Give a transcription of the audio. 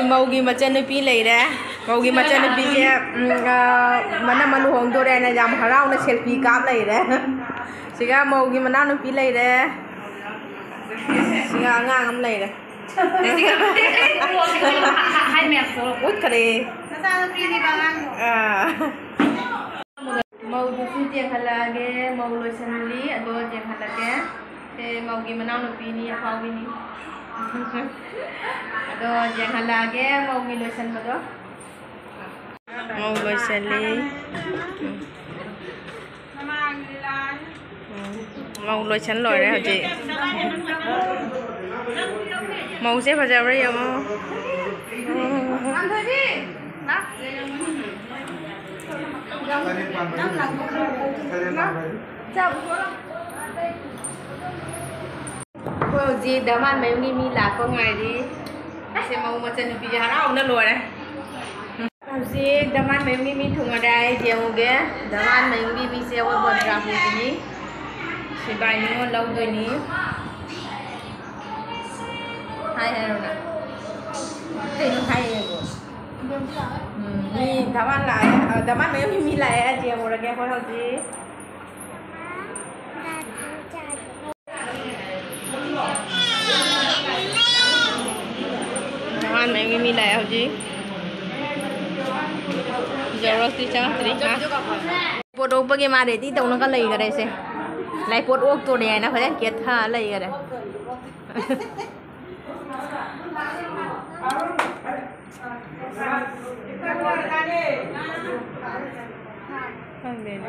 मौगी मचनुपी लेरे मौगी मचनुपी से मना मनु होंदोरे ना याम हराउना सेल्फी काप लेरे सिगा मौगी मनानुपी लेरे सिगा आंगांग अम लेरे hai mẹ số út करे nó ra đi đi bằng ăn màu du su jeng halage mau lo sanli ado jeng halage te mau gi manau no pini apau ini ado jeng halage mau gi lo san bado mau lo sanli mau lo san loi ra chị màu sẽ phải ra đây không ăn thôi đi nắp cô gì đám ăn mấy nghi mi là con ngày đi sẽ màu mà chân bị giá nào nó lùi đấy gì đám ăn mấy nghi mi thùng ở đây chiều ghé đám ăn mấy nghi mi sẽ qua bờ ra phụ gì sẽ bài nữa lâu rồi ní hai rồi nè thì nó hay rồiนี่ทำอะไรแต่มันไม่มีอะไรเจียมอะไรแกพอเท่าจีทำมันไม่มีอะไรเอาจีเดี๋ยวเราตีจังตีนะปวดอกปวดกี่มาเดี๋ยวที่ตรงนั้นก็เลยกันเลยสิไล่ปวดอกตัวเดียวนะเพราะฉะนั้นเกียร์ท่าเลยกันเลยข้างเด่น